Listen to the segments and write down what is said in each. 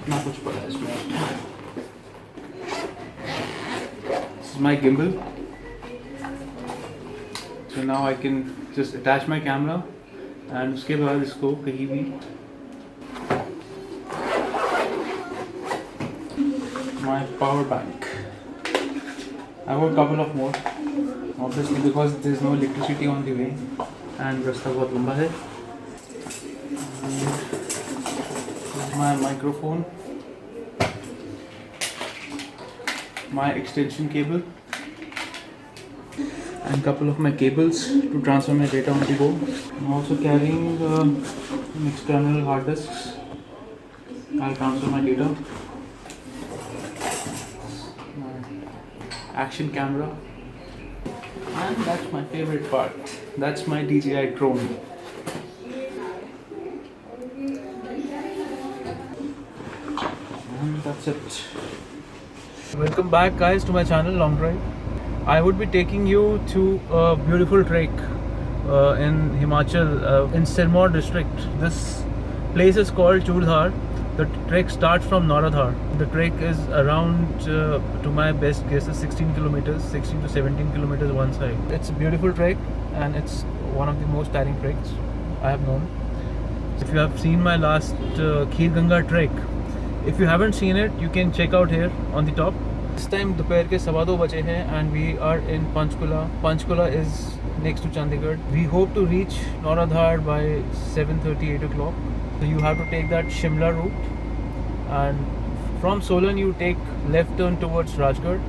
इतना कुछ पड़ा है इसमें. This is my gimbal. So now I can just attach my camera and उसके बाद इसको कहीं भी my power bank. I have a couple of more, obviously because there is no electricity on the way and रास्ता बहुत लंबा है. This is my microphone, my extension cable, and couple of my cables to transfer my data on the go. I'm also carrying an external hard disks. I'll transfer my data. My action camera, and that's my favorite part. That's my DJI drone. And that's it. Welcome back, guys, to my channel Long Drive. I would be taking you to a beautiful trek in Himachal, in Sirmaur district. This place is called Churdhar. The trek starts from Nauradhar. The trek is around, to my best guess, 16 kilometers, 16 to 17 kilometers one side. It's a beautiful trek and it's one of the most tiring treks I have known. If you have seen my last Kheer Ganga trek, if you haven't seen it, you can check out here on the top. This time दोपहर के 2:15 बजे हैं and we are in Panchkula. Panchkula is next to Chandigarh. We hope to reach Nauradhar by 7:30, 8 o'clock. So you have to take that Shimla route, and from Solan you take left turn towards Rajgarh,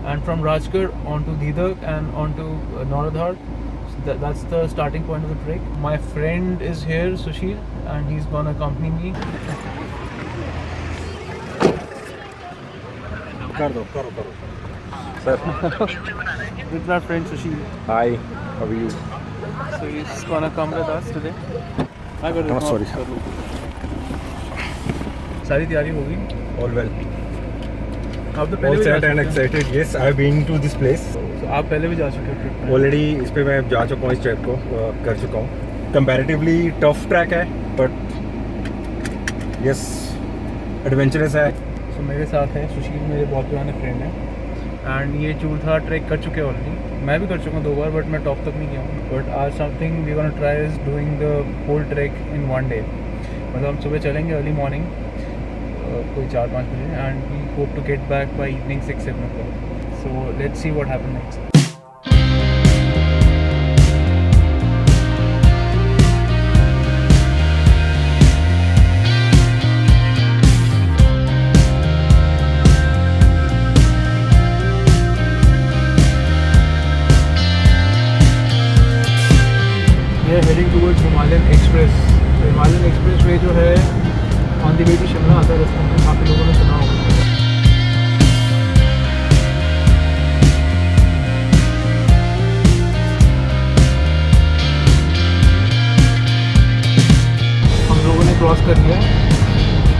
and from Rajgarh onto Didak and onto Nauradhar. So that's the starting point of the trek. My friend is here, Sushil, and he's gonna accompany me. करो sir. With my friend Sushil. Hi, how are you? So he's gonna come with us today. I got it. Oh, sorry. सारी तैयारी हो गई. All well. आप तो पहले All भी जा set and चुके हैं. excited. Yes, I've been to this place. So आप पहले भी जा चुके हो ट्रिप में. Already इस पे मैं जा चुका हूँ, इस ट्रैक को कर चुका हूँ. Comparatively tough track है, but yes, adventurous है. So मेरे साथ है सुशील, मेरे बहुत पुराने फ्रेंड हैं. एंड ये चूरधार ट्रैक कर चुके हैं ऑलरेडी. मैं भी कर चुका हूँ 2 बार, बट मैं टॉप तक नहीं गया हूँ. बट आज something we gonna try is doing the whole track in 1 day. मतलब हम सुबह चलेंगे अर्ली मॉर्निंग, कोई 4-5 बजे, and we hope to get back by evening 6-7 o'clock. So let's see what happen next. Heading towards Himalayan Express. Himalayan Expressway जो है on the way to Shimla आता है रास्ते में, काफ़ी लोगों ने सुना होगा. हम लोगों ने क्रॉस कर लिया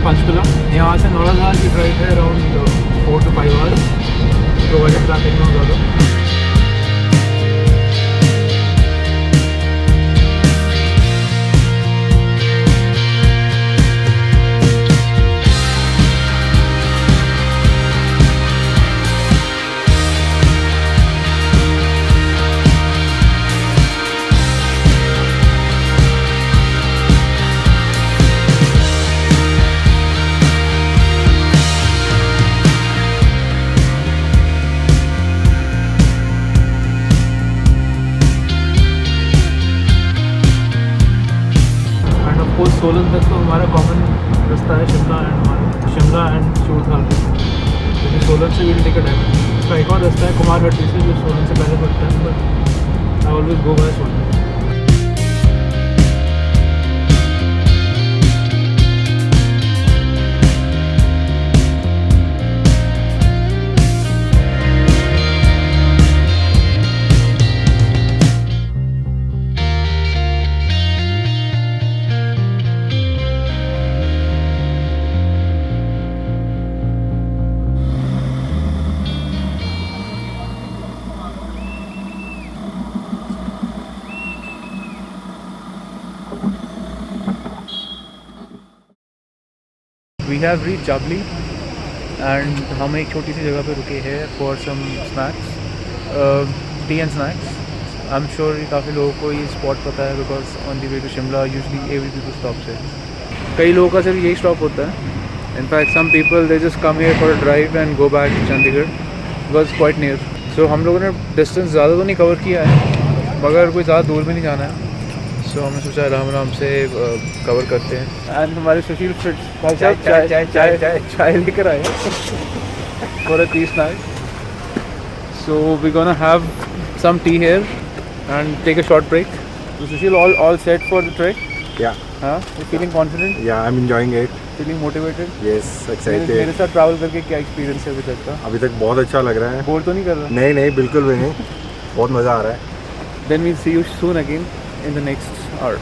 पंचकुला. यहाँ से नौराधार की ड्राइव है around 4 to 5 hours, provided traffic में ज़्यादा. सोलन तक तो हमारा कॉमन रास्ता है शिमला एंड चूरधार. क्योंकि सोलन से भी टिकट है. उसका एक और रास्ता है कुमारहट्टी से, जो सोलन से पहले पड़ता है, but I always go by Solan. We have reach Jabli and हम एक छोटी सी जगह पे रुके हैं for some snacks, tea and snacks. I am sure काफ़ी लोगों को ये स्पॉट पता है because on the way to Shimla usually every people stop से, कई लोगों का सिर्फ यही स्टॉप होता है। In fact some people they just come here for a drive and go back to Chandigarh because quite near. So हम लोगों ने डिस्टेंस ज़्यादा तो नहीं कवर किया है मगर कोई ज़्यादा दूर भी नहीं जाना है। सो हमने सोचा आराम से कवर करते हैं। एंड हमारे सुशील भाई साहब चाय लेकर आए for a tea snack. So we gonna have some tea here and take a short break. So Sushil, all set for the trek? Yeah. हाँ, you feeling confident? Yeah, I'm enjoying it. Feeling motivated? Yes, excited. मेरे साथ travel करके क्या experience है अभी तक का? अभी तक बहुत अच्छा लग रहा है। बोर तो नहीं कर रहा? नहीं बिल्कुल भी नहीं, बहुत मज़ा आ रहा है। Then we'll see you soon again in the next hour.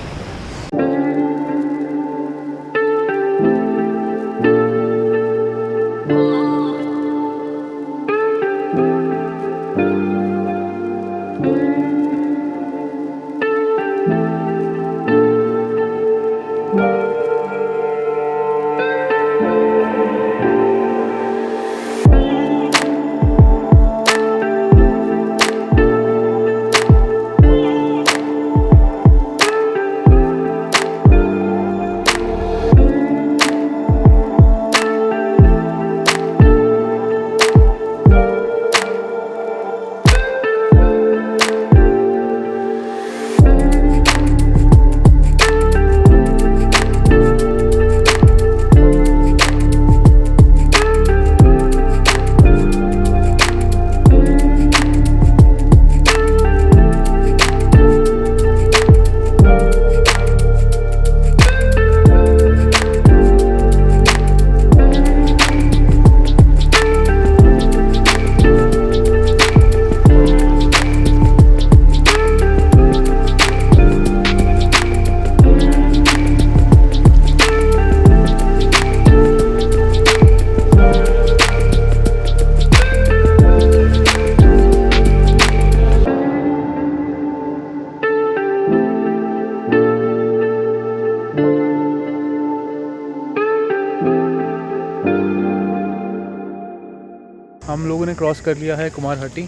हम लोगों ने क्रॉस कर लिया है कुमारहट्टी।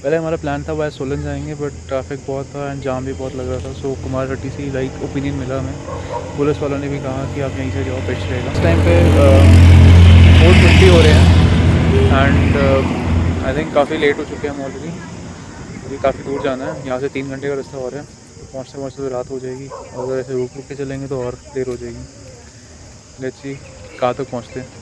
पहले हमारा प्लान था वाया सोलन जाएंगे बट ट्रैफिक बहुत था एंड जाम भी बहुत लग रहा था। सो कुमारहट्टी से लाइक ओपिनियन मिला हमें, पुलिस वालों ने भी कहा कि आप यहीं से जाओ, बेस्ट रहेगा। इस टाइम पे 4:50 हो रहे हैं एंड आई थिंक काफ़ी लेट हो चुके हैं हम ऑलरेडी। अभी काफ़ी दूर जाना है, यहाँ से 3 घंटे का रास्ता हो रहा है, तो पहुँचते तो रात हो जाएगी और अगर ऐसे रुक के चलेंगे तो और देर हो जाएगी। लेट्स सी कहाँ तक पहुँचते हैं।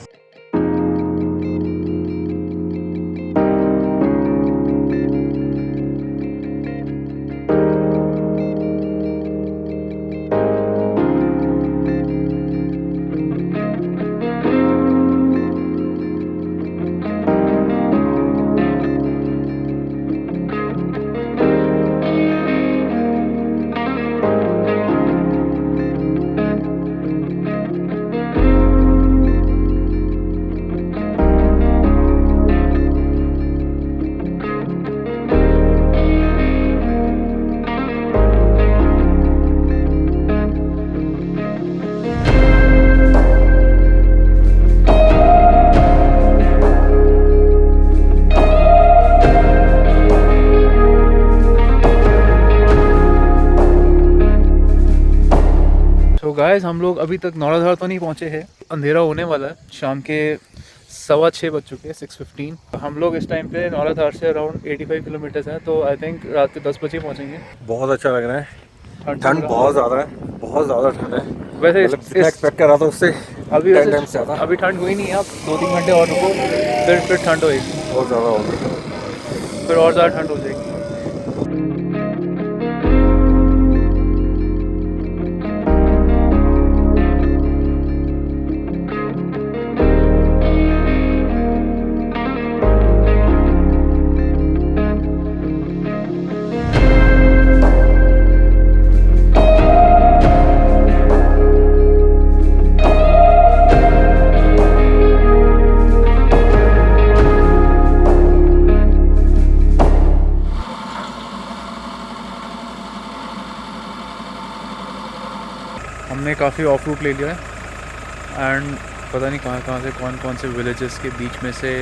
तो गाइस हम लोग अभी तक नौलाधार तो नहीं पहुँचे हैं, अंधेरा होने वाला है, शाम के 6:15 बज चुके हैं, 6:15। हम लोग इस टाइम पे नौलाधार से अराउंड 85 किलोमीटर्स है, तो आई थिंक रात के 10 बजे पहुँचेंगे। बहुत अच्छा लग रहा है, ठंड बहुत ज़्यादा है, बहुत ज़्यादा ठंड है। वैसे एक्सपेक्ट कर रहा था उससे अभी 10 टाइम्स ज़्यादा। अभी ठंड हुई नहीं है, आप 2-3 घंटे और रुको फिर ठंड होएगी, बहुत ज़्यादा होगी, फिर और ज़्यादा ठंड हो जाएगी। हमने काफ़ी ऑफ रूट ले लिया है एंड पता नहीं कहाँ से कौन से विलेजेस के बीच में से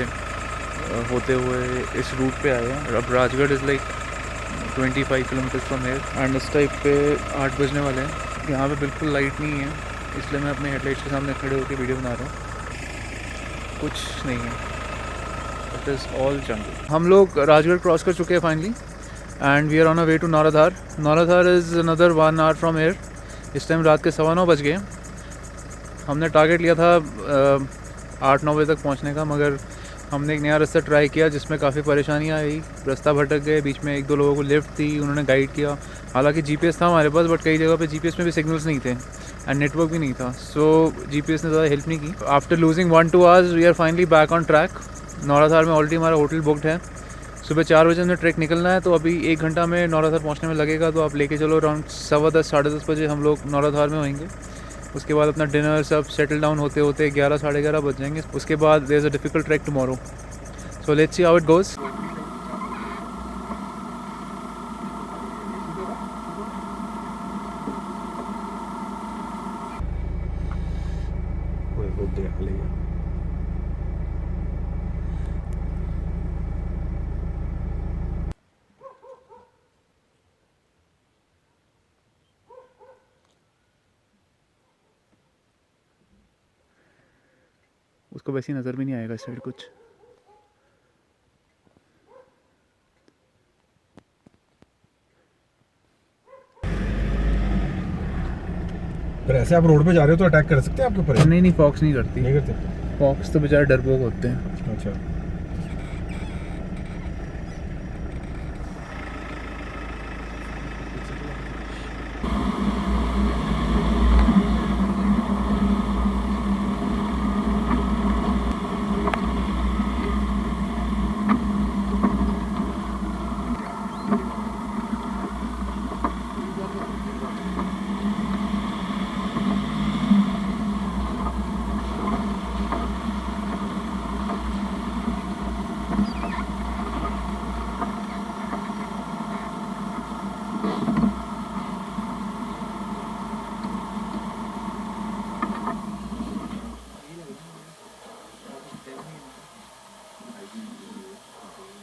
होते हुए इस रूट पे आए हैं। अब Rajgarh is like 25 kilometre from here and इस टाइप पे 8 बजने वाले हैं। यहाँ पे बिल्कुल लाइट नहीं है, इसलिए मैं अपने हेडलाइट्स के सामने खड़े होकर वीडियो बना रहा हूँ। कुछ नहीं है, इट इज़ ऑल जंगल। हम लोग राजगढ़ क्रॉस कर चुके हैं finally and we are on a way to Nauradhar. Nauradhar is another 1 hour from here. इस टाइम रात के 9:15 बज गए। हमने टारगेट लिया था 8-9 बजे तक पहुँचने का, मगर हमने एक नया रास्ता ट्राई किया जिसमें काफ़ी परेशानियाँ आई। रास्ता भटक गए, बीच में 1-2 लोगों को लिफ्ट दी, उन्होंने गाइड किया। हालांकि जीपीएस था हमारे पास, बट कई जगह पे जीपीएस में भी सिग्नल्स नहीं थे एंड नेटवर्क भी नहीं था, सो जीपीएस ने ज़्यादा हेल्प नहीं की। After losing 1-2 hours we are finally back on track. Nauradhar में ऑलरेडी हमारा होटल बुकड है। सुबह 4 बजे हमने ट्रैक निकलना है, तो अभी 1 घंटा में नौराधार पहुँचने में लगेगा। तो आप लेके चलो अराउंड 10:15 साढ़े 10 बजे हम लोग नौराधार में होंगे। उसके बाद अपना डिनर सब सेटल डाउन होते होते 11 साढ़े 11 बज जाएंगे। उसके बाद there is a difficult track tomorrow, so let's see how it goes. उसको वैसी नज़र भी नहीं आएगा इस साइड कुछ। पर ऐसे आप रोड पे जा रहे हो तो अटैक कर सकते हैं आपके ऊपर? नहीं, फॉक्स नहीं करती। नहीं करते? फॉक्स तो बेचारे डरपोक होते हैं। अच्छा।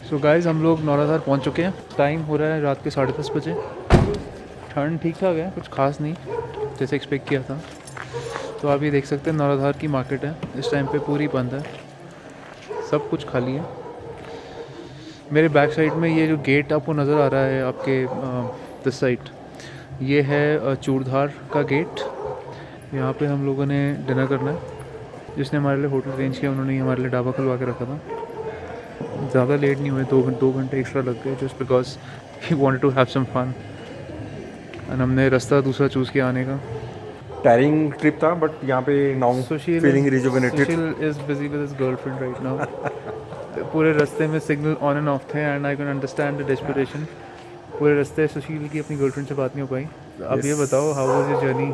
सो गाइस हम लोग नौराधार पहुंच चुके हैं। टाइम हो रहा है रात के 10:30 बजे। ठंड ठीक ठाक है, कुछ खास नहीं जैसे एक्सपेक्ट किया था। तो आप ये देख सकते हैं नौराधार की मार्केट है इस टाइम पे पूरी बंद है, सब कुछ खाली है। मेरे बैक साइड में ये जो गेट आपको नज़र आ रहा है आपके दिस साइड, ये है चूड़धार का गेट। यहाँ पे हम लोगों ने डिनर करना है। जिसने हमारे लिए होटल अरेंज किया उन्होंने हमारे लिए ढाबा खुलवा के रखा था। ज़्यादा लेट नहीं हुए, 2 घंटे एक्स्ट्रा लग गए just because we wanted to have some fun and हमने रास्ता दूसरा चूज़ किया आने का। टायरिंग ट्रिप था बट यहाँ पे now feeling rejuvenated. Sushil is busy with his girlfriend right now. पूरे रास्ते में सिग्नल ऑन एंड ऑफ थे and I can understand the desperation. पूरे रास्ते सुशील की अपनी गर्लफ्रेंड से बात नहीं हो पाई। अब ये बताओ how was your journey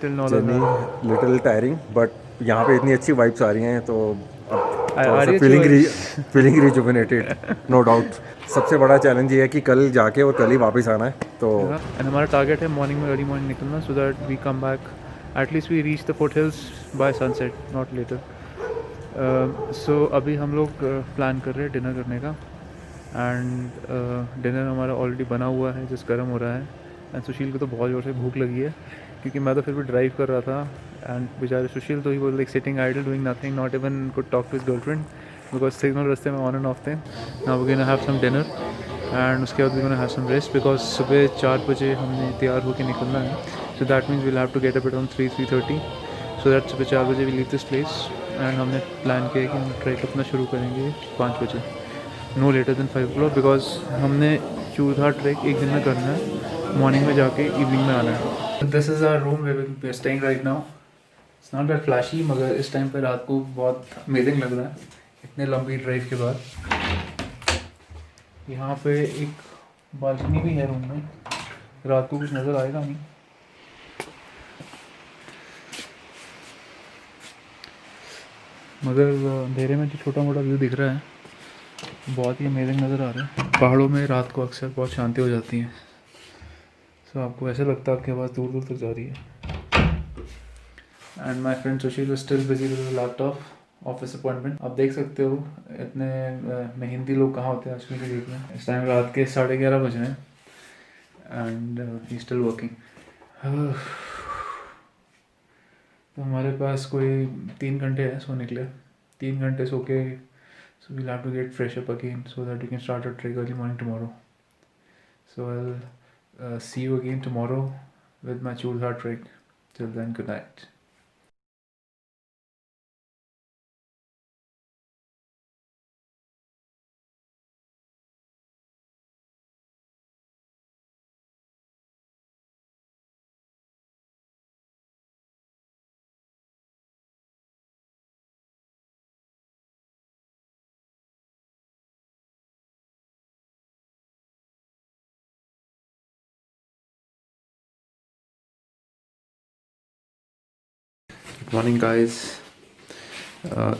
till Nauradhar? Little tiring but यहाँ पे इतनी अच्छी वाइब्स आ रही हैं तो फीलिंग रिजुवेनेटेड नो डाउट। सबसे बड़ा चैलेंज ये है कि कल जाके और कल ही वापस आना है। तो एंड हमारा टारगेट है मॉर्निंग में, अर्ली मॉर्निंग निकलना, so that we come back at least we reach the foothills by sunset, not later. So अभी हम लोग प्लान कर रहे हैं डिनर करने का एंड डिनर हमारा ऑलरेडी बना हुआ है, जिस गर्म हो रहा है। एंड सुशील को तो बहुत ज़ोर से भूख लगी है क्योंकि मैं तो फिर भी ड्राइव कर रहा था एंड बेचारे सुशील तो ही वो like sitting idle doing nothing, not even could talk to his girlfriend because signal रास्ते में ऑन एंड ऑफ थे। Now we gonna have some dinner and उसके बाद we gonna have some rest because सुबह 4 बजे हमने तैयार होकर निकलना है। So that means we'll have to get up around 3-3:30 so that सुबह 4 बजे we leave this place and हमने प्लान किया कि हम ट्रैक अपना शुरू करेंगे 5 बजे, no letter then 5 o'clock because हमने चूड़धार ट्रैक एक दिन में करना है, मॉर्निंग में जाके इवनिंग में आना है। This is our room where we are staying right now. It's not that flashy मगर इस टाइम पर रात को बहुत अमेजिंग लग रहा है इतने लंबी ड्राइव के बाद। यहाँ पे एक बालकनी भी है रूम में, रात को कुछ नज़र आएगा नहीं। मगर अंधेरे में जो छोटा मोटा व्यू दिख रहा है बहुत ही अमेजिंग नज़र आ रहा है। पहाड़ों में रात को अक्सर बहुत शांति हो जाती है, सो आपको ऐसा लगता है आपकी आवाज़ दूर दूर तक जा रही है and my friend Sushil still busy with laptop office appointment. आप देख सकते हो इतने मेहनती लोग कहाँ होते हैं आजकल के डेट में। इस टाइम रात के 11:30 बज रहे हैं एंड ही स्टिल वर्किंग। तो हमारे पास कोई 3 घंटे है सोने के लिए। 3 घंटे सो के so we'll have to get fresh up again so that we can start our trek early morning tomorrow. So I'll see you again tomorrow with my Chulha trek. Till then, good night. Good morning guys.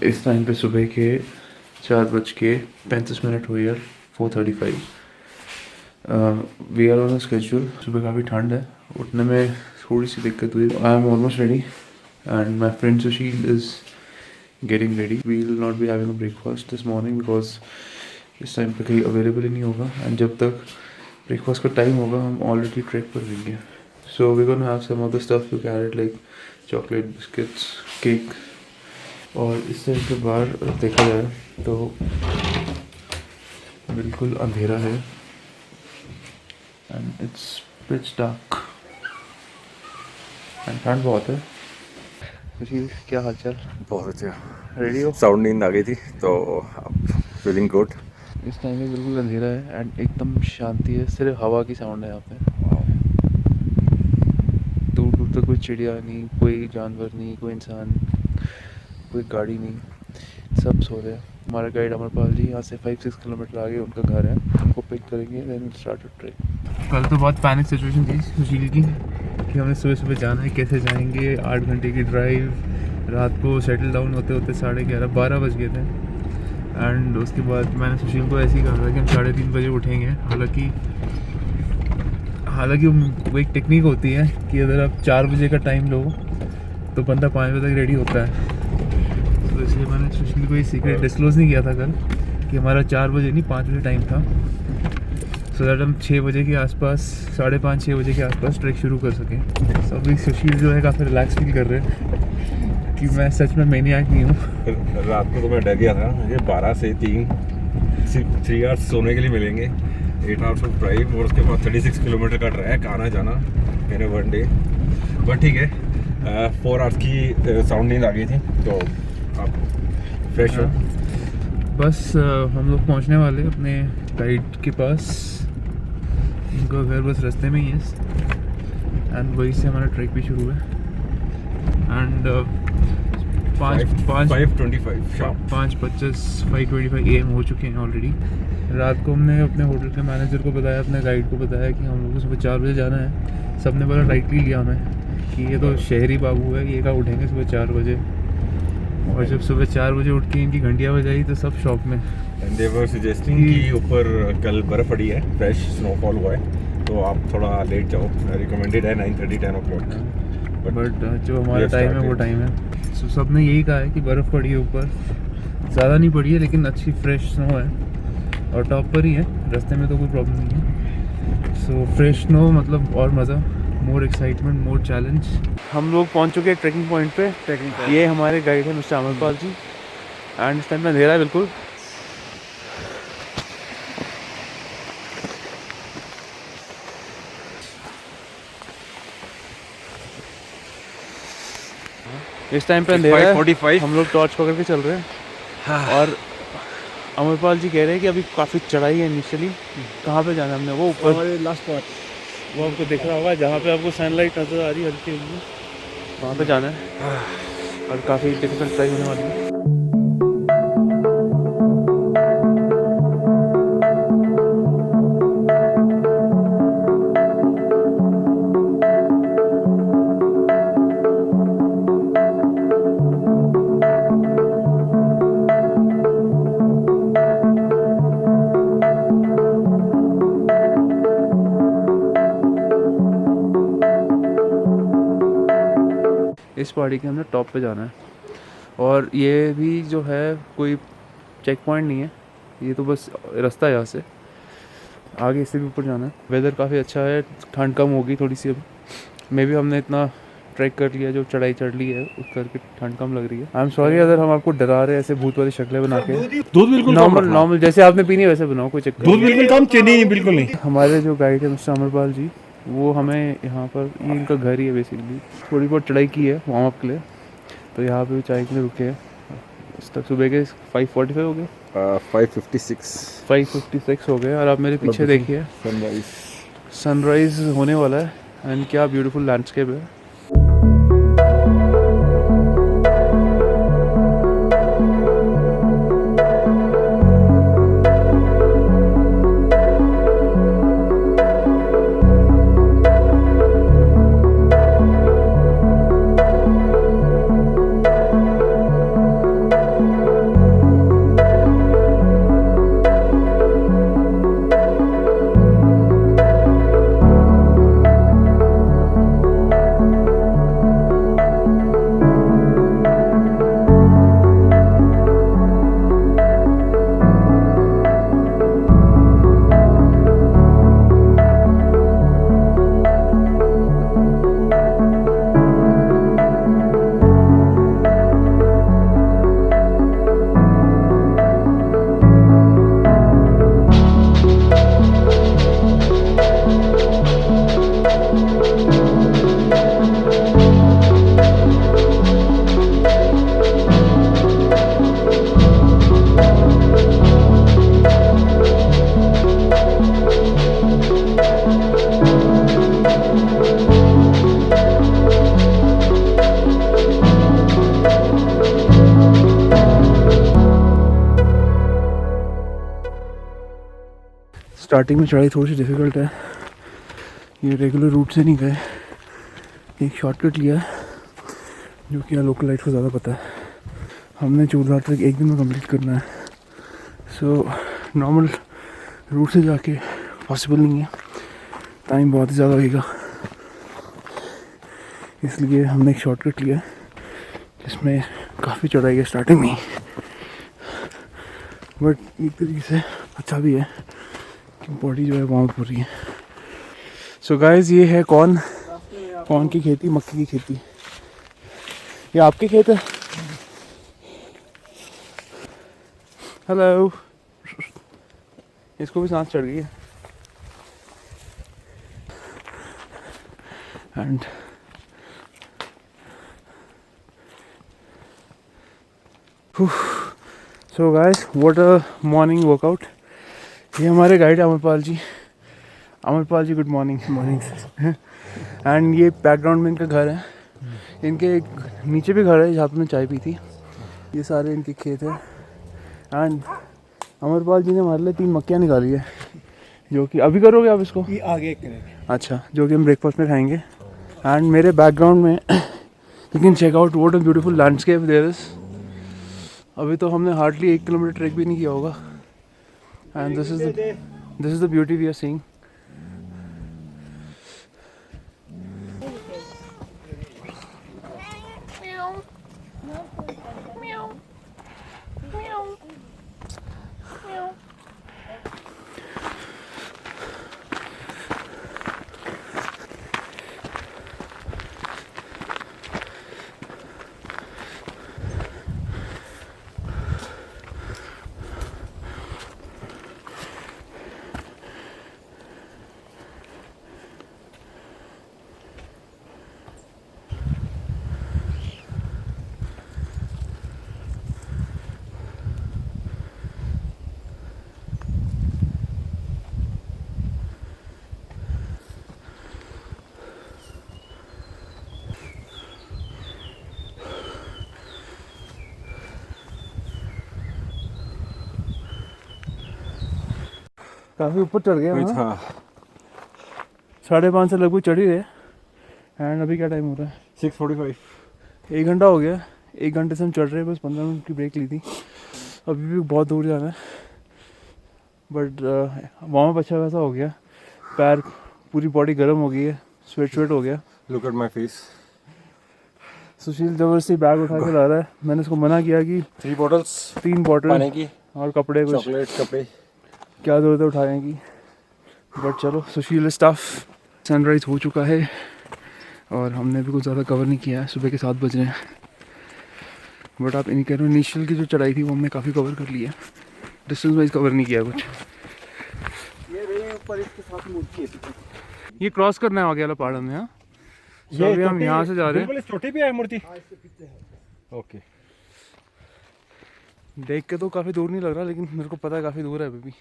इस time पे सुबह के 4:35 हुई है, 4:35। We are on schedule. सुबह काफ़ी ठंड है, उठने में थोड़ी सी दिक्कत हुई। I am almost ready and my friend Sushil is getting ready. We will not be having a breakfast this morning because इस टाइम पे कहीं अवेलेबल ही नहीं होगा एंड जब तक ब्रेकफास्ट का टाइम होगा हम ऑलरेडी ट्रैक पर रहेंगे। So we gonna have some other stuff to carry like chocolate, biscuits, cake. और इस टाइम के बाहर देखा जाए तो बिल्कुल अंधेरा है and it's pitch dark and ठंड बहुत है। सुशील, क्या हाल चाल? बहुत अच्छा। रेडी हो? साउंड नींद आ गई थी तो फीलिंग गुड। इस टाइम में बिल्कुल अंधेरा है एंड एकदम शांति है, सिर्फ हवा की साउंड है यहाँ पे। दूर दूर तक कोई चिड़िया नहीं, कोई जानवर नहीं, कोई इंसान, कोई गाड़ी नहीं, सब सो रहे हैं। हमारा गाइड अमरपाल जी यहाँ से 5-6 किलोमीटर आगे उनका घर है, उनको पिक करेंगे देन स्टार्ट ट्रेक। कल तो बहुत पैनिक सिचुएशन थी सुशील की कि हमें सुबह सुबह जाना है, कैसे जाएंगे। 8 घंटे की ड्राइव, रात को सेटल डाउन होते होते 11:30-12 बज गए थे एंड उसके बाद मैंने सुशील को ऐसे ही कहा था कि हम 3:30 बजे उठेंगे। हालांकि वो एक टेक्निक होती है कि अगर आप 4 बजे का टाइम लो तो बंदा 5 बजे तक रेडी होता है। तो इसलिए मैंने सुशील को ये सीक्रेट डिस्क्लोज नहीं किया था कल कि हमारा 4 बजे नहीं 5 बजे टाइम था, सो दैट हम 6 बजे के आसपास, 5:30-6 बजे के आसपास ट्रैक शुरू कर सकें। तो अभी सुशील जो है काफ़ी रिलैक्स फील कर रहे हैं कि मैं सच में मैनियाक नहीं हूँ। रात को तो मैं डर गया था, मुझे 12 से 3 सिर्फ 3 आवर्स सोने के लिए मिलेंगे, 8 आवर्स ऑफ ड्राइव और उसके बाद 36 किलोमीटर का ट्रैक आना जाना मैंने 1 डे। बट ठीक है, 4 आवर्स की साउंड नींद आ गई थी तो आप फ्रेश हो। बस हम लोग पहुंचने वाले अपने गाइड के पास। उनका घर बस रास्ते में ही है एंड वहीं से हमारा ट्रैक भी शुरू है एंड 5:25 AM हो चुके हैं ऑलरेडी। रात को हमने अपने होटल के मैनेजर को बताया, अपने गाइड को बताया कि हम लोग को सुबह 4 बजे जाना है। सबने बड़ा लाइटली लिया हमें कि ये तो शहरी बाबू है, ये कहाँ उठेंगे सुबह 4 बजे। और जब सुबह 4 बजे उठ के इनकी घंटियाँ बजाई तो सब शॉक में। एंड दे वर सजेस्टिंग कि ऊपर कल बर्फ़ पड़ी है, फ्रेश स्नोफॉल हुआ है, तो आप थोड़ा लेट जाओ। रिकमेंडेड है 9:30-10 o'clock, बट जो हमारा टाइम है वो टाइम है। सो सब ने यही कहा है कि बर्फ़ पड़ी है ऊपर, ज़्यादा नहीं पड़ी है लेकिन अच्छी फ्रेश स्नो है और टॉप पर ही है, रास्ते में तो कोई प्रॉब्लम नहीं है। सो फ्रेश स्नो मतलब और मज़ा, मोर एक्साइटमेंट, मोर चैलेंज। हम लोग पहुंच चुके हैं ट्रैकिंग पॉइंट पे। ये हमारे गाइड है मिस्टर अमरपाल जी एंड इस टाइम में अंधेरा है बिल्कुल। इस टाइम पे अंधेरा है, 5:45 हम लोग टॉर्च पकड़ के चल रहे हैं और अमरपाल जी कह रहे हैं कि अभी काफ़ी चढ़ाई है इनिशियली। कहाँ पे जाना है हमने? वो ऊपर लास्ट पार्ट, वो आपको दिख रहा होगा जहाँ पे आपको सनलाइट नज़र आ रही है हल्की हल्की, वहाँ पे जाना है और काफ़ी डिफिकल्ट ट्राई होने वाली है। इस इस पहाड़ी के हमने टॉप पे जाना है। और ये भी जो है कोई चेक पॉइंट नहीं है, ये तो बस रास्ता है यहाँ से, आगे इससे भी ऊपर जाना है। वेदर काफ़ी अच्छा है, ठंड कम होगी थोड़ी सी अब। मे भी हमने इतना ट्रैक कर लिया, जो चढ़ाई चढ़ ली है उस करके ठंड कम लग रही है। आई एम सॉरी अगर हम आपको डरा रहे हैं ऐसे भूत वाली शक्लें बना के। दूध बिल्कुल नॉर्मल जैसे आपने पीनी है वैसे बनाओ, कोई चक्कर दूध बिल्कुल कम, चीनी नहीं, बिल्कुल नहीं। हमारे जो गाइड है मिस्टर अमरपाल जी, वो हमें यहाँ पर, ये इनका घर ही है बेसिकली, थोड़ी बहुत चढ़ाई की है वार्म अप के लिए, तो यहाँ पे चाय के लिए रुके हैं। इस तक सुबह के 5:45 हो गए, 5:56 हो गए। और आप मेरे पीछे देखिए सनराइज होने वाला है, एंड क्या ब्यूटीफुल लैंडस्केप है। स्टार्टिंग में चढ़ाई थोड़ी सी डिफ़िकल्ट है, ये रेगुलर रूट से नहीं गए, एक शॉर्टकट लिया है जो कि यहाँ लोकल लाइट को ज़्यादा पता है। हमने चूरघाट तक एक दिन में कंप्लीट करना है, सो नॉर्मल रूट से जाके पॉसिबल नहीं है, टाइम बहुत ही ज़्यादा लगेगा, इसलिए हमने एक शॉर्टकट लिया जिसमें काफ़ी चढ़ाई है स्टार्टिंग में, बट एक तरीके से अच्छा भी है कि बॉडी जो है वार्म अप हो रही है। सो गाइस, ये है कौन की खेती, मक्की की खेती। ये आपके खेत है? हेलो, इसको भी सांस चढ़ गई है। And so guys, what a morning workout. ये हमारे guide Amarpal ji. Amarpal ji, good morning. Morning. And ये बैकग्राउंड में इनका घर है, इनके नीचे भी घर है जहाँ पे मैं चाय पी थी। ये सारे इनके खेत है। एंड अमरपाल जी ने हमारे लिए 3 मक्कियाँ निकाली है, जो कि अभी करोगे आप इसको? ये आगे करेंगे। अच्छा, जो कि हम ब्रेकफास्ट में खाएंगे। एंड मेरे बैकग्राउंड में you can check out what a beautiful landscape there is. अभी तो हमने हार्डली 1 किलोमीटर ट्रैक भी नहीं किया होगा, and this is the beauty we are seeing. काफ़ी ऊपर चढ़ गए हम। हाँ, 5:30 से लगभग चढ़ ही गए। एंड अभी क्या टाइम हो रहा है? 6:45। 1 घंटा हो गया। 1 घंटे से हम चढ़ रहे हैं, बस 15 मिनट की ब्रेक ली थी। अभी भी बहुत दूर जाना है, बट वार्म अप अच्छा खासा हो गया। पैर, पूरी बॉडी गर्म हो गई है, स्वेट हो गया। Look at my face. Sushil जबरदस्ती बैग उठा के ला रहा है। मैंने उसको मना किया कि 3 बॉटल्स 3 बॉटल पानी की, और कपड़े कुछ चॉकलेट, कपड़े, क्या ज़रूरत है उठाने की। बट चलो सुशील स्टाफ। सनराइज़ हो चुका है और हमने भी कुछ ज़्यादा कवर नहीं किया है। सुबह के 7 बज रहे हैं। बट आप इन कह रहे हो इनिशियल की जो चढ़ाई थी वो हमने काफ़ी कवर कर ली है। डिस्टेंस वाइज कवर नहीं किया कुछ। ये ऊपर इसके साथ मूर्ति है। ये क्रॉस करना है आगे वाला पहाड़ में। हाँ, so अभी हम यहाँ से जा रहे हैं। बिल्कुल चोटी पे है मूर्ति। ओके, देख के तो काफ़ी दूर नहीं लग रहा, लेकिन मेरे को पता है काफ़ी दूर है अभी भी।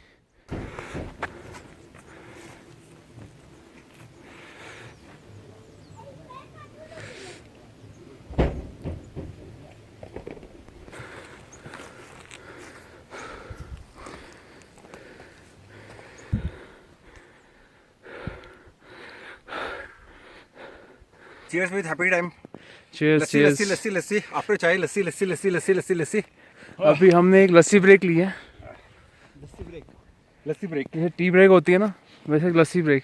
Cheers with happy time. Cheers lassi lassi lassi lassi, after चाय लस्सी लस्सी लस्सी लस्सी लस्सी लस्सी। अभी हमने एक लस्सी ब्रेक ली है। लस्सी ब्रेक। जैसे टी ब्रेक होती है ना, वैसे एक लस्सी ब्रेक।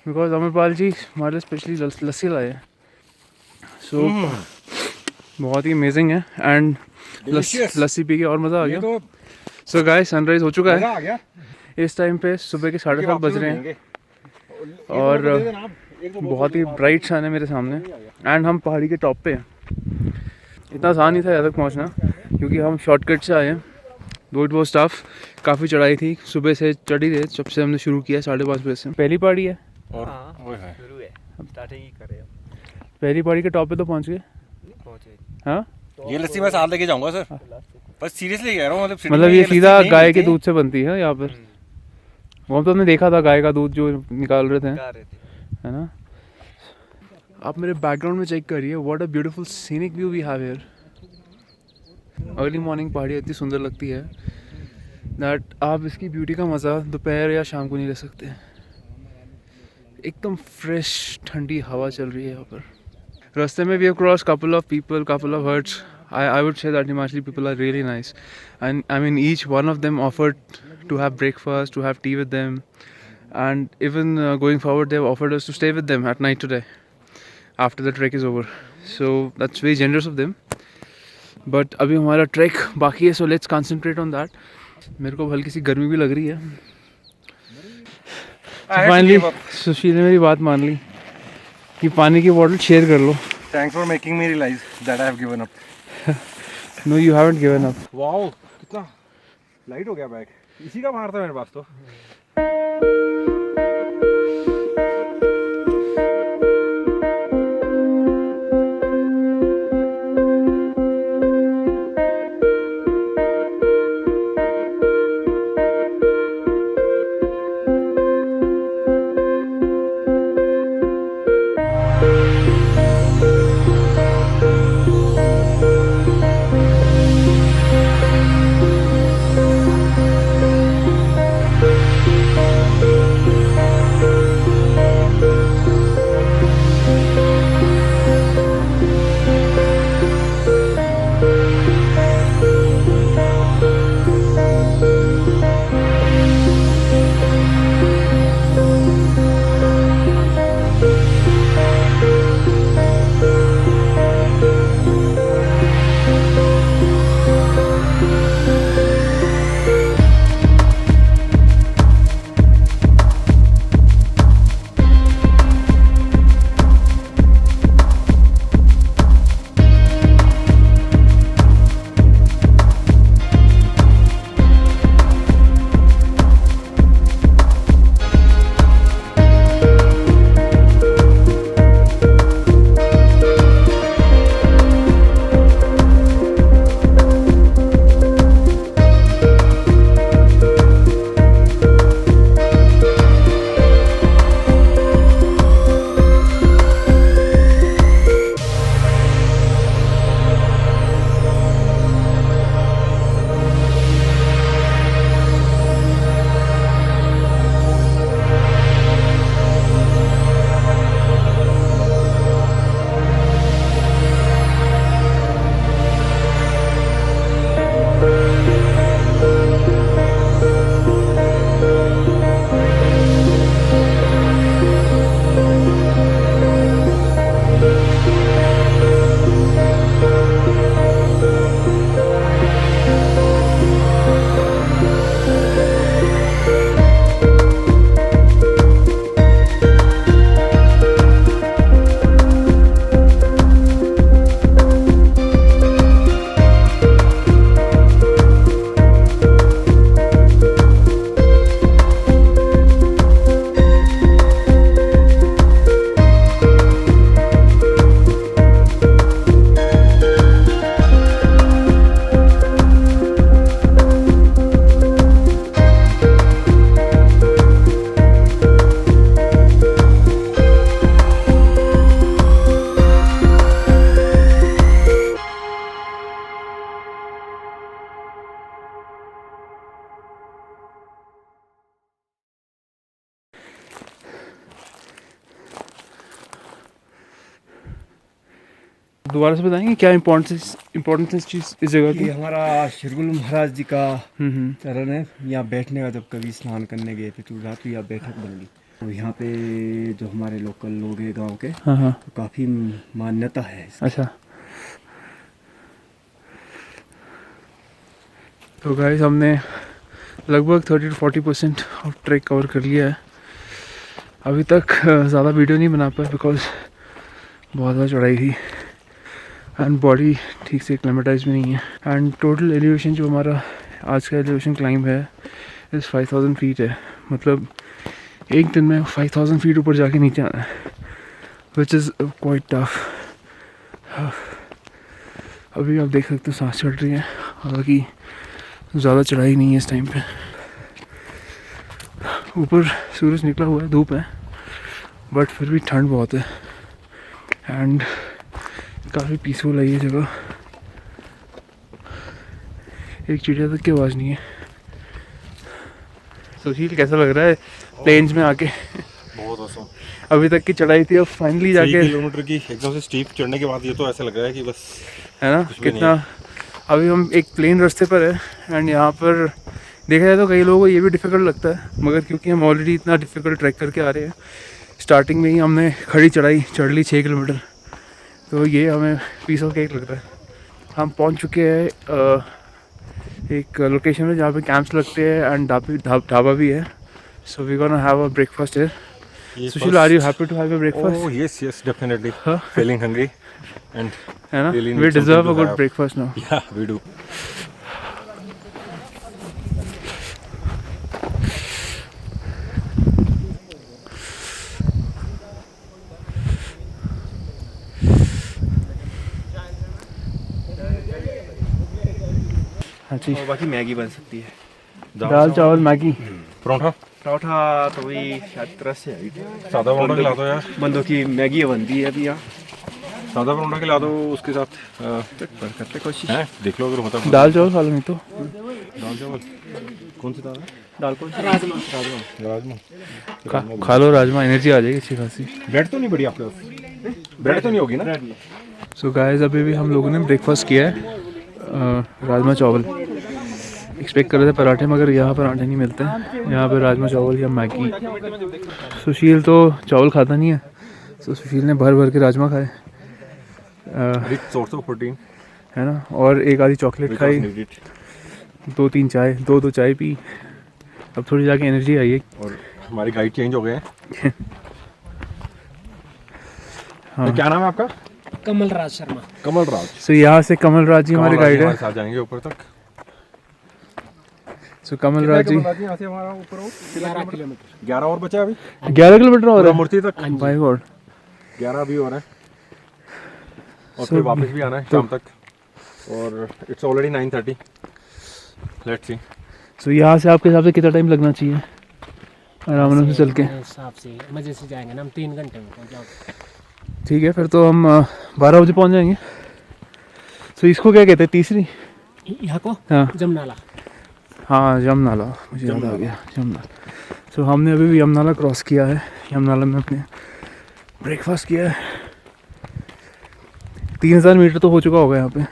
बिकॉज अमरपाल जी हमारे लिए स्पेशली लस्सी लाए हैं। सो बहुत ही अमेजिंग है। एंड लस्सी पी के और मज़ा आ गया। तो सो गाइस, सनराइज हो चुका मजा है। आ गया। इस टाइम पे सुबह के 7:30 बज रहे हैं और बहुत ही ब्राइट सन है मेरे सामने। एंड हम पहाड़ी के टॉप पे हैं। इतना आसान नहीं था यहाँ तक पहुँचना, क्योंकि हम शॉर्टकट से आए हैं। दो इट वॉज टफ। काफ़ी चढ़ाई थी, सुबह से चढ़ी रहे जब से हमने शुरू किया 5:30 बजे से। पहली पहाड़ी है और शुरू है, स्टार्टिंग ही कर रहे हैं। पहली पहाड़ी के टॉप पे तो पहुँच गए। पहुंचे। हाँ, ये लस्सी मैं साथ लेके जाऊंगा सर, बस सीरियसली कह रहा हूँ। मतलब ये सीधा गाय के दूध से बनती है यहाँ पर। वो तो हमने देखा था गाय का दूध जो निकाल रहे थे, है ना। आप मेरे बैकग्राउंड में चेक करिए, what a beautiful scenic view we have here. Early morning पहाड़ी इतनी सुंदर लगती है दैट आप इसकी ब्यूटी का मज़ा दोपहर या शाम को नहीं ले सकते। एकदम फ्रेश ठंडी हवा चल रही है यहाँ पर। रास्ते में we have cross couple of people, couple of hearts. I would say that Himachali people are really nice, and I mean each one of them offered to have breakfast, to have tea with them, and even going forward they have offered us to stay with them at night today after the trek is over. So that's very generous of them. But अभी हमारा track बाकी है, so let's concentrate on that. मेरे को हल्की सी गर्मी भी लग रही है. Finally सुशील ने मेरी बात मान ली कि पानी की बोतल शेयर कर लो. Thanks for making me realize that I have given up. No, you haven't given up. Wow, कितना लाइट हो गया बैग. इसी का भार था मेरे पास तो. दोबारा से बताएंगे क्या इम्पोर्टेंस इस जगह की? ये हमारा शिरगुल महाराज जी का हम्म। चरण है। यहाँ बैठने का, जब कभी स्नान करने गए थे तो रात को यहाँ बैठक बन गई। तो यहाँ पे जो हमारे लोकल लोग हैं गांव के, हाँ तो काफ़ी मान्यता है इसकी। अच्छा। तो गाइस हमने लगभग 30 to 40% ऑफ ट्रैक कवर कर लिया है। अभी तक ज़्यादा वीडियो नहीं बना पाया बिकॉज बहुत ज़्यादा चढ़ाई थी एंड बॉडी ठीक से एक्लेमेटाइज भी नहीं है। एंड टोटल एलिवेशन जो हमारा आज का एलिवेशन क्लाइंब है इस 5000 फीट है। मतलब एक दिन में 5000 फीट ऊपर जाके नीचे आना है, विच इज़ क्वाइट टफ। अभी आप देख सकते हो सांस चढ़ रही है, हालांकि ज़्यादा चढ़ाई नहीं है इस टाइम पे। ऊपर सूरज निकला हुआ है, धूप है, बट फिर भी ठंड बहुत है एंड काफ़ी पीसफुल है ये जगह। एक चिड़िया तक की आवाज़ नहीं है। सुशील कैसा लग रहा है प्लेन्स में आके? बहुत औसम। अभी तक की चढ़ाई थी, अब फाइनली जाके 3 किलोमीटर की एकदम से स्टीप चढ़ने के बाद ये तो ऐसा लग रहा है कि बस, है ना कुछ भी कितना। अभी हम एक प्लेन रास्ते पर है एंड यहाँ पर देखा जाए तो कई लोगों को ये भी डिफ़िकल्ट लगता है, मगर क्योंकि हम ऑलरेडी इतना डिफ़िकल्ट ट्रैक करके आ रहे हैं, स्टार्टिंग में ही हमने खड़ी चढ़ाई चढ़ ली 6 किलोमीटर, तो ये हमें पीस ऑफ केक लग रहा है। हम पहुँच चुके हैं एक लोकेशन में जहाँ पे कैंप्स लगते हैं एंड ढाबा भी है। So we gonna have a breakfast here. Sushil, are you happy to have a breakfast? Oh yes, definitely. Huh? Feeling hungry and है ना? really We need deserve something a to good have. breakfast now. Yeah, we do. हाँ जी। और बाकी Maggi बन सकती है। दाल चावल Maggi. Paratha paratha तो वही शायद तरह से है। सादा परोठा खिला दो यार। बंदों की मैगी बनती है अभी यहाँ। सादा परोठा खिला दो, उसके साथ करते कोशिश। हैं, देख लो अगर होता है। दाल चावल खा लो नहीं तो। दाल चावल कौन सी दाल है? दाल को राजमा। खा लो राजमा, एनर्जी आ जाएगी अच्छी खासी। ब्रेड तो नहीं बढ़ी आपके पास? ब्रेड तो नहीं होगी ना? सो गाइस अभी भी हम लोगों ने ब्रेकफास्ट किया है, राजमा चावल। एक्सपेक्ट कर रहे थे पराठे, मगर यहाँ पराठे नहीं मिलते हैं, यहाँ पे राजमा चावल या मैगी। सुशील तो चावल खाता नहीं है, तो सुशील ने भर भर के राजमा खाए, रिच सोर्स ऑफ प्रोटीन है ना, और एक आधी चॉकलेट खाई, 2-3 चाय, 2 चाय पी। अब थोड़ी जाके एनर्जी आई है। और हमारी गाइड चेंज हो गए हैं। हाँ। तो क्या नाम है आपका? कमल राज शर्मा। कमल राज। सो यहाँ से कमल राज जी हमारे गाइड है। हमारे साथ जाएंगे ऊपर तक। सो कमल राज जी यहाँ से हमारा ऊपर 11 किलोमीटर। 11 और बचा अभी। 11 किलोमीटर और है मूर्ति तक। बाय गॉड 11 भी हो रहा है और So, फिर वापस भी आना है शाम तक। और it's already 9:30। Let's see. So यहाँ से आपके हिसाब से कितना टाइम लगना चाहिए आराम से चल के? हिसाब से मजे से जाएंगे ना हम 3 घंटे में पहुंच जाओगे। ठीक है, फिर तो हम 12 बजे पहुँच जाएंगे। सो इसको क्या कहते हैं, तीसरी? यहाँ को हाँ जमनाला। हाँ यमुनाला, मुझे याद आ गया, यमुनाला। सो हमने अभी भी यमुनाला क्रॉस किया है। यमुनाला में अपने ब्रेकफास्ट किया है। 3000 मीटर तो हो चुका होगा यहाँ पे।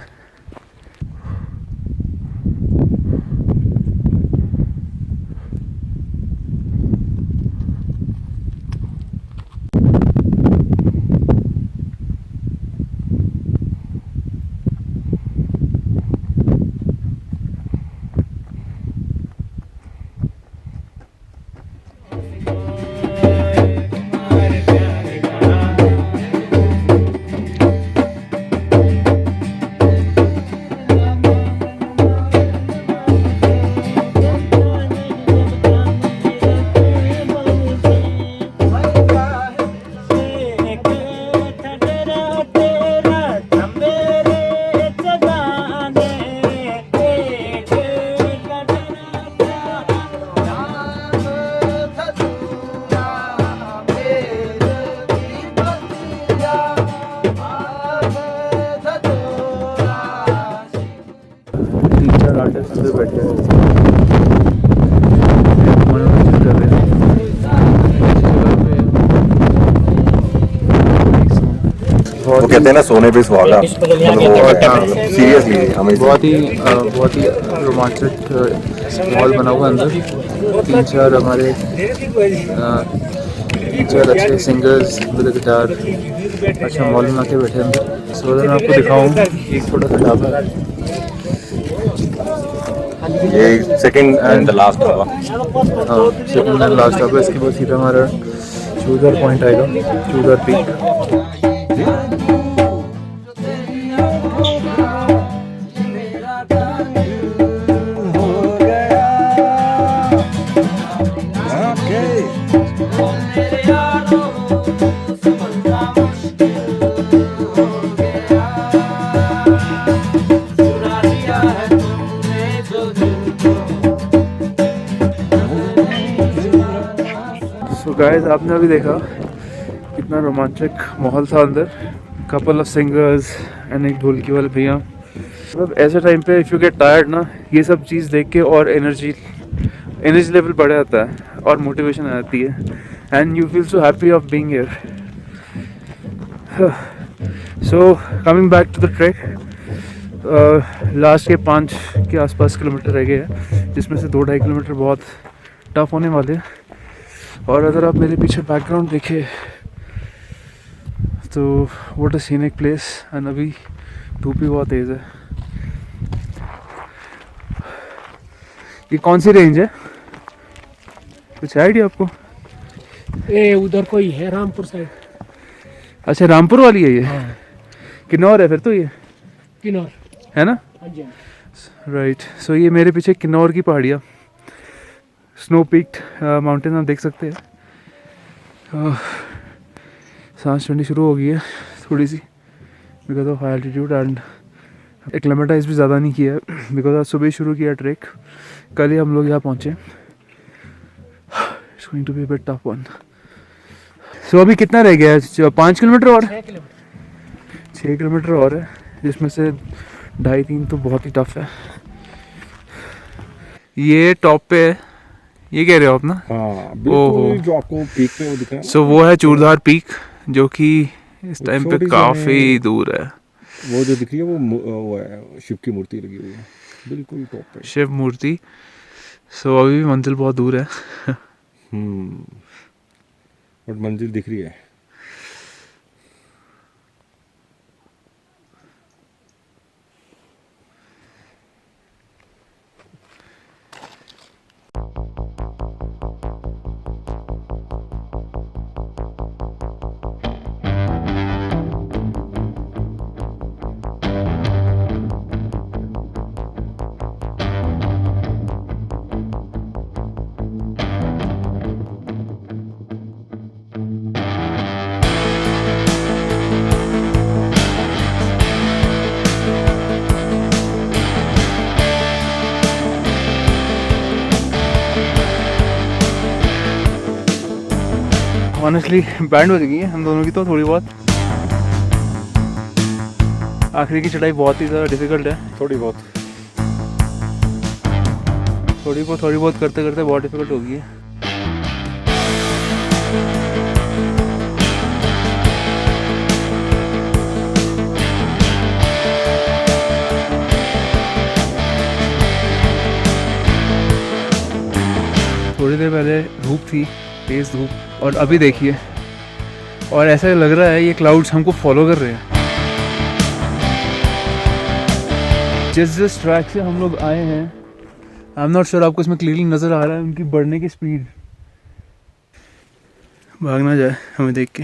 अंदर बैठे हैं, मनोरंजन कर रहे हैं। वो कहते हैं ना सोने पे सुहागा, सीरियसली बहुत ही रोमांचक माहौल बना हुआ अंदर। 3-4 हमारे 3-4 अच्छे सिंगर्स विद गिटार अच्छा मॉल बना के बैठे अंदर। सो मैं आपको दिखाऊँ एक छोटा सा ढाबा है, ये सेकंड एंड द लास्ट होगा। हाँ सेकंड एंड लास्ट ढाबा। इसके बाद सीधा हमारा चूरधार पॉइंट आएगा, चूरधार पीक। गाइस आपने अभी देखा कितना रोमांचक माहौल था अंदर। कपल ऑफ सिंगर्स एंड एक ढोलकी वाले भैया। मतलब ऐसे टाइम पे इफ़ यू गेट टायर्ड ना, ये सब चीज़ देख के और एनर्जी लेवल बढ़ जाता है और मोटिवेशन आ जाती है and you feel so happy of being here. So coming back to the track, last के 5 के आसपास किलोमीटर रह गए हैं, जिसमें से 2-2.5 किलोमीटर बहुत टफ होने वाले हैं। और अगर आप मेरे पीछे बैकग्राउंड देखें तो what a scenic place. And अभी धूप भी बहुत तेज़ है। ये कौन सी रेंज है, कुछ आइडिया आपको? ये उधर कोई है रामपुर साइड। अच्छा रामपुर वाली है ये। हाँ। किन्नौर है फिर तो ये, किन्नौर है ना? हाँ जी। राइट। सो ये मेरे पीछे किन्नौर की पहाड़ियाँ, स्नो पीक्ड माउंटेन आप देख सकते हैं। सांस चढ़नी शुरू हो गई है थोड़ी सी because of high altitude and acclimatise भी ज़्यादा नहीं किया है बिकॉज आज सुबह ही शुरू किया ट्रैक। कल ही हम लोग यहाँ पहुँचे। It's going to be a bit tough one. So अभी कितना रह गया है? 5 किलोमीटर और 6 किलोमीटर और है, जिसमें से 2.5-3 तो बहुत ही टफ है। ये टॉप पे है, ये कह रहे हो आप ना? हाँ बिल्कुल, जो आपको पीक पे वो दिख रहा है। सो वो है चूरधार पीक, जो कि इस टाइम पे काफ़ी दूर है। वो जो दिख रही है वो है शिव की मूर्ति लगी हुई है बिल्कुल टॉप पे, शिव मूर्ति। सो अभी भी मंजिल बहुत दूर है। बट मंजिल दिख रही है। ऑनेस्टली बैंड बज गई है हम दोनों की तो थोड़ी बहुत। आखिरी की चढ़ाई बहुत ही ज़्यादा डिफ़िकल्ट है। थोड़ी बहुत करते करते बहुत डिफ़िकल्ट हो गई है। थोड़ी देर पहले धूप थी, तेज़ धूप, और अभी देखिए, और ऐसा लग रहा है ये क्लाउड्स हमको फॉलो कर रहे हैं। जिस ट्रैक से हम लोग आए हैं, आई एम नॉट श्योर आपको इसमें क्लियरली नज़र आ रहा है उनकी बढ़ने की स्पीड। भाग ना जाए हमें देख के।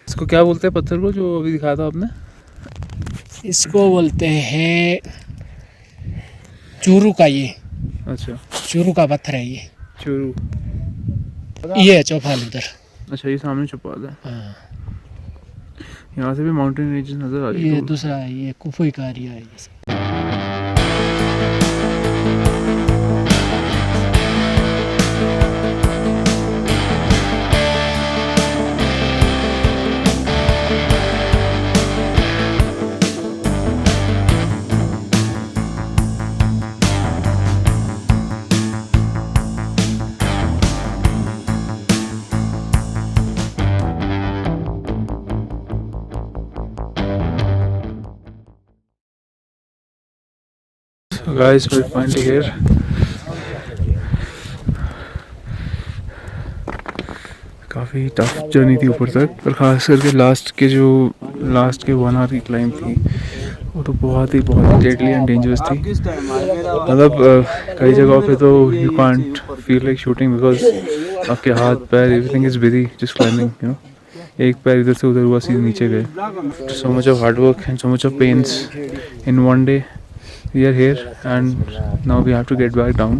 इसको क्या बोलते हैं पत्थर को जो अभी दिखाया था आपने? इसको बोलते हैं चूरू का। ये अच्छा, चूरू का पत्थर है ये। चूरू, ये है चौपाल उधर। अच्छा ये सामने चौपाल है। हाँ। यहाँ से भी माउंटेन रेंजेस नज़र आ रही है। ये दूसरा ये कुफई का एरिया है ये। So guys, we're finally here. काफ़ी टफ जर्नी थी ऊपर तक, पर ख़ास करके लास्ट के 1 आवर की क्लाइंब थी वो तो बहुत डेडली एंड डेंजरस थी. मतलब कई जगहों पे तो you can't feel like shooting because आपके हाथ पैर everything is busy just climbing, you know. एक पैर इधर से उधर हुआ, सीधे नीचे गए. So much of hard work and so much of pains in one day. We are here and now we have to get back down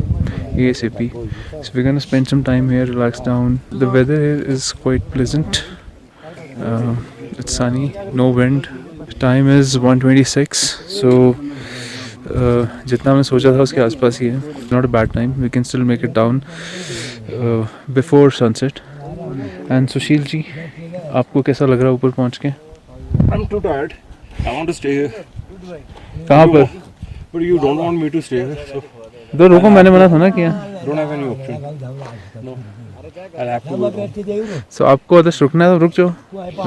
ASAP. So we're gonna spend some time here, relax down. The weather here is quite pleasant. It's sunny, no wind. Time is 1:26. So जितना मैं सोचा था उसके आसपास ही है. Not a bad time. We can still make it down before sunset. And Sushil ji, आपको कैसा लग रहा है ऊपर पहुँच के? I'm too tired. I want to stay here. कहाँ पर? But you don't want me to stay here, so तो रुको, मैंने मना था ना किया. don't have any option. No, I'll have to go down. So आपको अगर रुकना है तो रुक जाओ.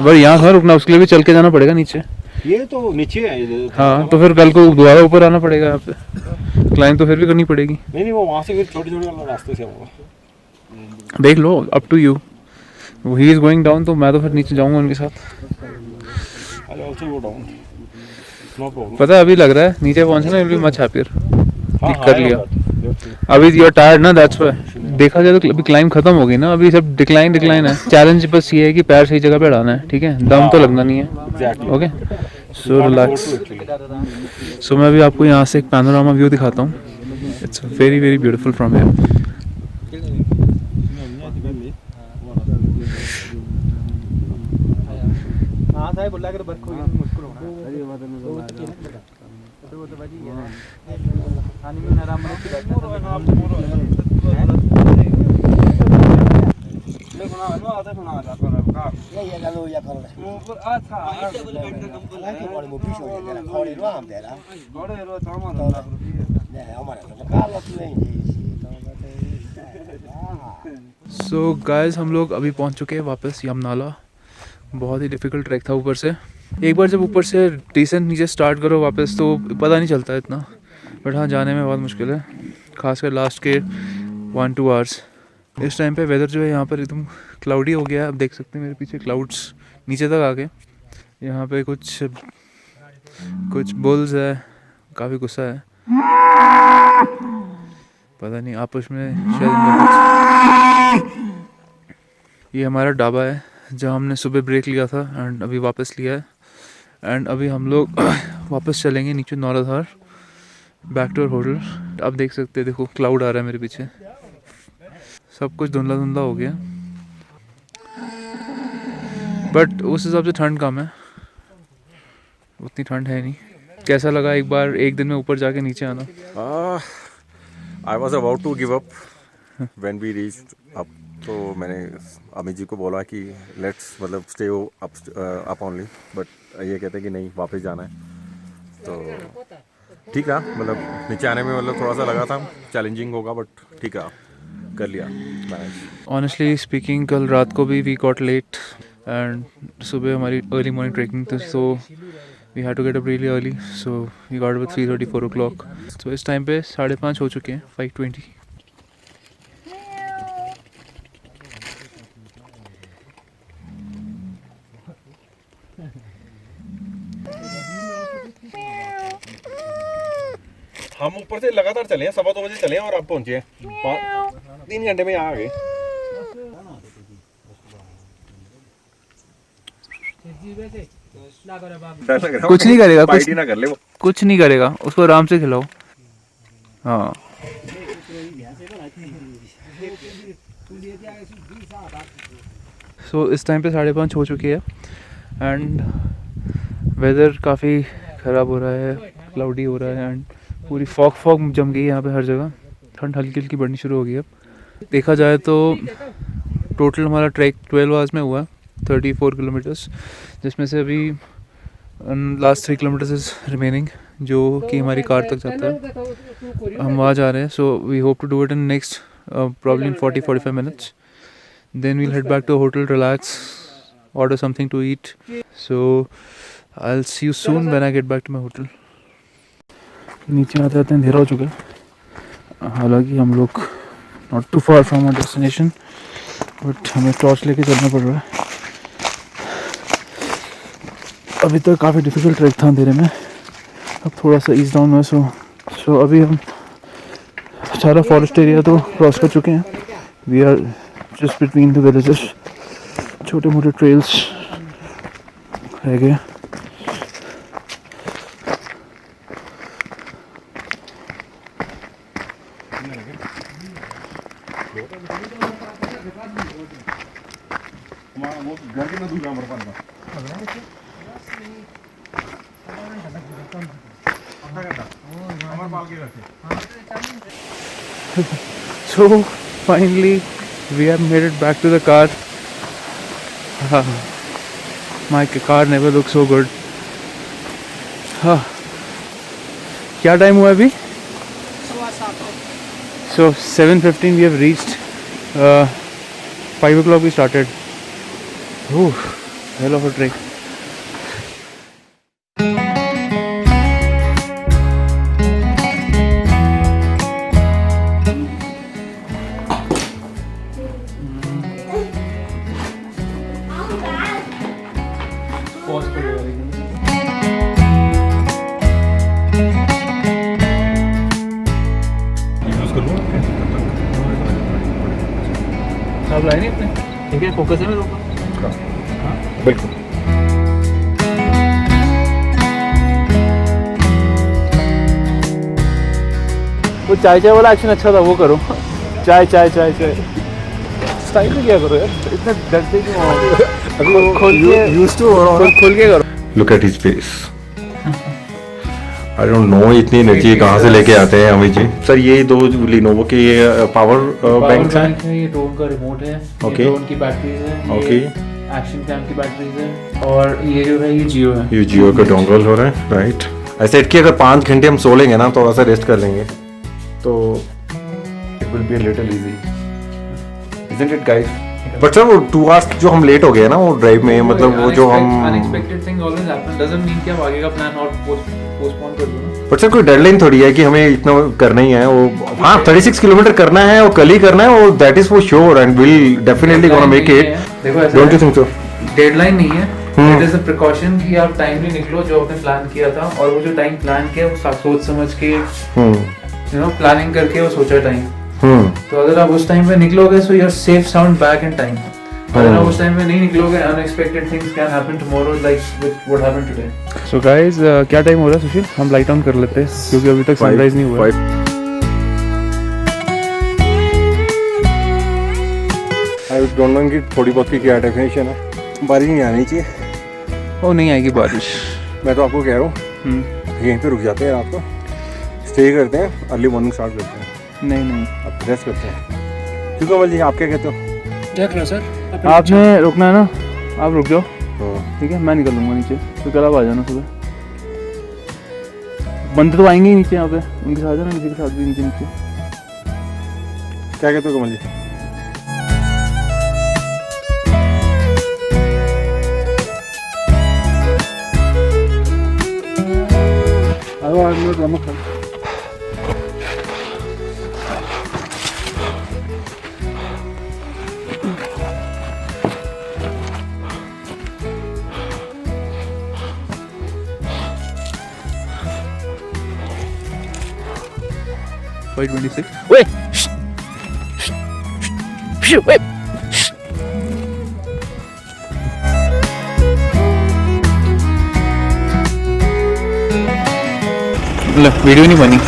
पर यहाँ कहाँ रुकना, उसके लिए भी चल के जाना पड़ेगा नीचे. ये तो नीचे है इधर. हाँ, तो फिर कल को दोबारा ऊपर आना पड़ेगा यहाँ पे. क्लाइंब तो फिर भी करनी पड़ेगी. नहीं वो वहाँ से फिर छोटे रास्ते से होगा. देख लो, up to you. He is going down तो मैं तो फिर नीचे जाऊंगा उनके साथ. I'll also go down. No problem. पता है अभी लग रहा है नीचे पहुंचना विल बी मच हैप्पियर. हाँ, कर लिया. अभी यू आर टायर्ड ना, दैट्स व्हाई. देखा जाए तो अभी क्लाइंब खत्म हो गई ना, अभी सब डिक्लाइन है. चैलेंज बस ये है कि पैर सही जगह पे अड़ाना है, ठीक है. दम तो लगना नहीं है. Okay, so relax. सो मैं अभी आपको यहाँ से एक पैनोरामा व्यू दिखाता हूँ. It's very very beautiful from here. So guys, हम लोग अभी पहुंच चुके हैं वापस यमनाला. बहुत ही डिफ़िकल्ट ट्रैक था ऊपर से. एक बार जब ऊपर से डिसेंट नीचे स्टार्ट करो वापस तो पता नहीं चलता इतना, बट हाँ जाने में बहुत मुश्किल है, खासकर लास्ट के 1-2 आवर्स. इस टाइम पे वेदर जो है यहाँ पर एकदम क्लाउडी हो गया है. आप देख सकते हैं मेरे पीछे क्लाउड्स नीचे तक आ गए. यहाँ पे कुछ बुल्स है, काफ़ी गुस्सा है. पता नहीं आपस में शायद. ये हमारा ढाबा है जहाँ हमने सुबह ब्रेक लिया था एंड अभी वापस लिया है. एंड अभी हम लोग वापस चलेंगे नीचे नौलाधार, बैक टू आवर होटल. आप देख सकते हैं, देखो क्लाउड आ रहा है मेरे पीछे. सब कुछ धुंधला धुंधला हो गया, बट उस हिसाब से ठंड कम है, उतनी ठंड है नहीं. कैसा लगा एक दिन में ऊपर जाके नीचे आना? I was about to give up when we reached up. तो मैंने अमित जी को बोला कि लेट्स मतलब स्टे अप ओनली, बट ये कहते हैं कि नहीं वापस जाना है. तो ठीक है, मतलब नीचे आने में मतलब थोड़ा सा लगा था चैलेंजिंग होगा, बट ठीक है कर लिया मैनेज. ऑनेस्टली स्पीकिंग, कल रात को भी वी गॉट लेट एंड सुबह हमारी अर्ली मॉर्निंग ट्रेकिंग थी, so we had to get up really early. So we got up 3:30-4 o'clock. तो इस टाइम पे 5:30 हो चुके हैं, 5:20. हम ऊपर से लगातार चले हैं, 2:15 बजे चले हैं और अब पहुंचे हैं 3 घंटे में यहाँ आ गए. कुछ नहीं करेगा, पार्टी ना कर ले वो. कुछ नहीं करेगा, उसको आराम से खिलाओ. हाँ, सो इस टाइम पे 5:30 हो चुकी है एंड वेदर काफ़ी ख़राब हो रहा है, क्लाउडी हो रहा है एंड पूरी फॉग जम गई है यहाँ पे हर जगह. ठंड हल्की हल्की बढ़नी शुरू हो गई. अब देखा जाए तो टोटल हमारा ट्रैक 12 आवर्स में हुआ, 34 किलोमीटर्स, जिसमें से अभी लास्ट 3 किलोमीटर्स इज रिमेनिंग, जो कि हमारी कार तक जाता है. हम वहाँ जा रहे हैं. So we hope to do it in next probably in 40-45 minutes. Then we'll head back to a hotel, relax, order something to eat. So I'll see you soon when I get back to my hotel. नीचे आते आते अंधेरा हो चुका है। हालांकि हम लोग not too far from our destination, but हमें टॉर्च लेके चलना पड़ रहा है। अभी तक काफ़ी डिफ़िकल्ट ट्रैक था अंधेरे में, अब थोड़ा सा ईज डाउन हुआ। सो अभी हम सारा फॉरेस्ट एरिया तो क्रॉस कर चुके हैं। We are just between the villages, छोटे मोटे ट्रेल्स रह गए। So finally we have made it back to the car. My car never looked so good. क्या टाइम हुआ अभी? So 7:15 we have reached. 5 o'clock we started. Hell of a trek. आप लाए नहीं अपने? ठीक है, फोकस है मेरे ऊपर। बिल्कुल। वो चाय चाय वाला एक्शन अच्छा था, वो करो। चाय चाय चाय चाय स्टाइल में क्या करो यार, इतना डरते क्यों हो? खोल के करो। Look at his face. I don't know इतनी एनर्जी कहाँ से लेके आते हैं अमित जी। सर ये दो लिनोवो के ये पावर बैंक है। ये ड्रोन का रिमोट है, ओके। ड्रोन की बैटरीज है, ओके। एक्शन कैम की बैटरीज है, और ये जो है ये जियो है। ये जियो का डोंगल हो रहा है, राइट। ऐसे कि अगर 5 घंटे हम सो लेंगे ना, थोड़ा सा रेस्ट कर लेंगे, तो it will be a little easy, isn't it guys? But sir वो 2 आवर्स जो हम लेट हो गए ना वो ड्राइव में, मतलब वो जो हम unexpected things always happen, doesn't mean कि आप आगे का प्लान और पोस्टपोन कर दो ना। बट सर कोई डेडलाइन थोड़ी है कि हमें इतना करना ही है। वो हाँ 36 किलोमीटर करना है और कल ही करना है, और that is for sure and will definitely gonna make it. देखो ऐसा don't you think so? Deadline नहीं है, इट इज अ प्रिकॉशन कि आप टाइमली निकलो जो आपने प्लान किया था, और वो जो टाइम प्लान किया वो सोच समझ के यू नो प्लानिंग करके वो सोचा टाइम। तो अगर आप उस टाइम पे निकलोगे so you are safe sound back in time. अगर आप उस टाइम पे नहीं निकलोगे, unexpected things can happen tomorrow like what happened today. So guys क्या टाइम हो रहा है सुशील? हम लाइट ऑन कर लेते हैं क्योंकि अभी तक सनराइज नहीं हुआ है। आई डोंट नो कि थोड़ी बहुत की क्या डेफिनेशन है। बारिश नहीं आनी चाहिए। ओ नहीं आएगी बारिश। मैं तो आपको कह रहा हूँ यहीं पे रुक जाते हैं रात को, स्टे करते हैं, अर्ली मॉर्निंग स्टार्ट करते हैं। नहीं अब रेस्ट करते हैं। क्यों कमल जी आप क्या कहते हो? देख लो सर, आपने रुकना है ना, आप रुक जाओ, ठीक है? मैं निकल लूँगा नीचे, तो कल आप आ जाना सुबह। बंदे तो आएंगे ही नीचे यहाँ पे, उनके साथ जाना, किसी के साथ भी नीचे नीचे। क्या कहते हो कमल जी? Wait, 26. Wait. Wait. वीडियो नहीं बनी।